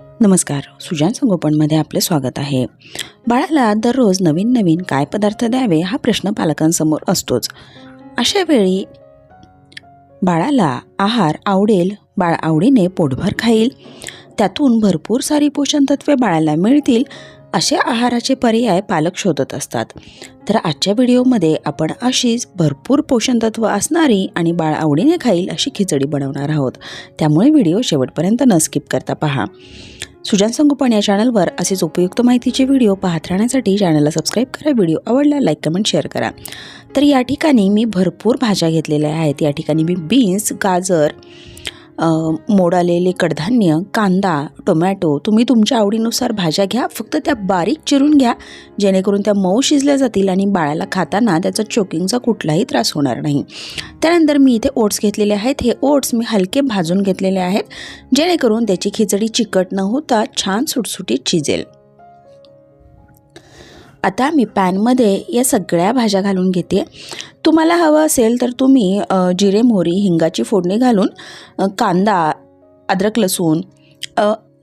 नमस्कार, सुजान संगोपनमध्ये आपले स्वागत आहे। बाळाला दररोज नवीन नवीन काय पदार्थ द्यावे हा प्रश्न पालकांसमोर असतोच। अशा वेळी बाळाला आहार आवडेल, बाळ आवडीने पोटभर खाईल, त्यातून भरपूर सारी पोषण तत्वे बाळाला मिळतील अशा आहाराचे पर्याय पालक शोधत असतात। तर आजच्या व्हिडिओमध्ये आपण अशीच भरपूर पोषण तत्व असणारी आणि बाळ आवडीने खाईल अशी खिचडी बनवणार आहोत। त्यामुळे व्हिडिओ शेवटपर्यंत न स्किप करता पहा। सुजान संगोपन या चॅनलवर असेच उपयुक्त माहितीचे व्हिडिओ पाहत राहण्यासाठी चॅनलला सबस्क्राईब करा, व्हिडिओ आवडला लाईक कमेंट शेअर करा। तर या ठिकाणी मी भरपूर भाज्या घेतलेल्या आहेत। या ठिकाणी मी बीन्स, गाजर, मोड आलेले कडधान्य, कांदा, टोमॅटो, तुम्ही तुमच्या आवडीनुसार भाज्या घ्या, फक्त त्या बारीक चिरून घ्या जेणेकरून त्या मऊ शिजल्या जातील आणि बाळाला खाताना त्याचा चोकिंगचा कुठलाही त्रास होणार नाही। त्यानंतर मी इथे ओट्स घेतलेले आहेत। हे ओट्स मी हलके भाजून घेतलेले आहेत जेणेकरून त्याची खिचडी चिकट न होता छान सुटसुटीत शिजेल। आता मी पॅनमध्ये या सगळ्या भाज्या घालून घेते। तुम्हाला हवं असेल तर तुम्ही जिरे, मोहरी, हिंगाची फोडणी घालून कांदा, अद्रक, लसूण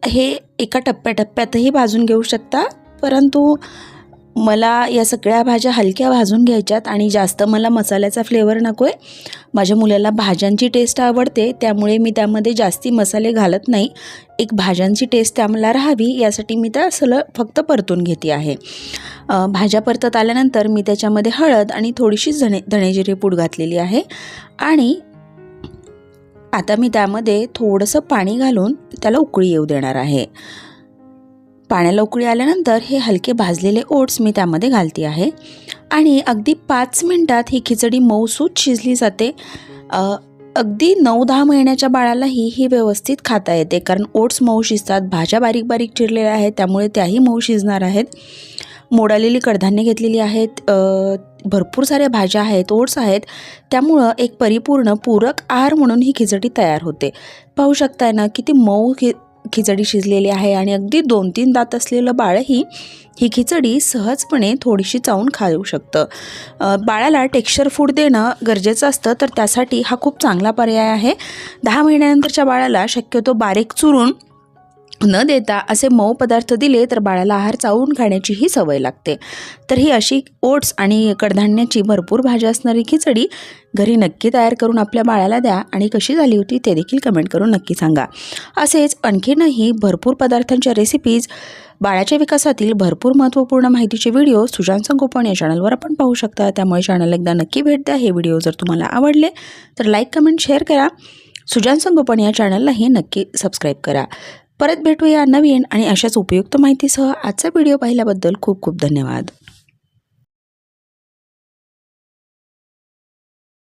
हे एका टप्प्याटप्प्यातही भाजून घेऊ शकता, परंतु मला या सगळ्या भाज्या हलक्या भाजून घ्यायच्यात आणि जास्त मला मसाल्याचा फ्लेवर नको आहे। माझ्या मुलाला भाज्यांची टेस्ट आवडते, त्यामुळे मी त्यामध्ये जास्ती मसाले घालत नाही। एक भाज्यांची टेस्ट त्याला राहावी यासाठी मी त्या फक्त परतून घेते आहे। भाज्या परतत आल्यानंतर मी त्याच्यामध्ये हळद आणि थोडीशी धणेजिरे पूड घातलेली आहे आणि आता मी त्यामध्ये थोडंसं पाणी घालून त्याला उकळी येऊ देणार आहे। पाण्याला उकळी आल्यानंतर हे हलके भाजलेले ओट्स मी त्यामध्ये घालते आहे आणि अगदी 5 मिनिटात ही खिचडी मऊसूत शिजली जाते। अगदी 9-10 महिन्याच्या बाळालाही ही व्यवस्थित खाता येते, कारण ओट्स मऊ शिजतात, भाज्या बारीक बारीक चिरलेल्या आहेत त्यामुळे त्याही मऊ शिजणार आहेत। मोड आलेली कडधान्य घेतलेली आहेत, भरपूर साऱ्या भाज्या आहेत, ओट्स आहेत, त्यामुळं एक परिपूर्ण पूरक आहार म्हणून ही खिचडी तयार होते। पाहू शकताय ना किती मऊ खिचडी शिजलेली आहे आणि अगदी 2-3 दात असलेलं बाळही ही खिचडी सहजपणे थोडीशी चावून खाऊ शकतं। बाळाला टेक्स्चर फूड देणं गरजेचं असतं, तर त्यासाठी हा खूप चांगला पर्याय आहे। 10 महिन्यानंतरच्या बाळाला शक्यतो बारीक चुरून न देता असे मऊ पदार्थ दिले तर बाळाला आहार चावून खाण्याचीही सवय लागते। तर ही अशी ओट्स आणि कडधान्याची भरपूर भाज्या असणारी खिचडी घरी नक्की तयार करून आपल्या बाळाला द्या आणि कशी झाली होती ते देखील कमेंट करून नक्की सांगा। असेच आणखीनही भरपूर पदार्थांच्या रेसिपीज, बाळाच्या विकासातील भरपूर महत्त्वपूर्ण माहितीचे व्हिडिओ सुजान संगोपन या चॅनलवर आपण पाहू शकता। त्यामुळे चॅनलला एकदा नक्की भेट द्या। हे व्हिडिओ जर तुम्हाला आवडले तर लाईक कमेंट शेअर करा। सुजान संगोपन या चॅनललाही नक्की सबस्क्राईब करा। परत भेटूया नवीन आणि अशाच उपयुक्त माहितीसह। आजचा व्हिडिओ पाहिल्याबद्दल खूप खूप धन्यवाद।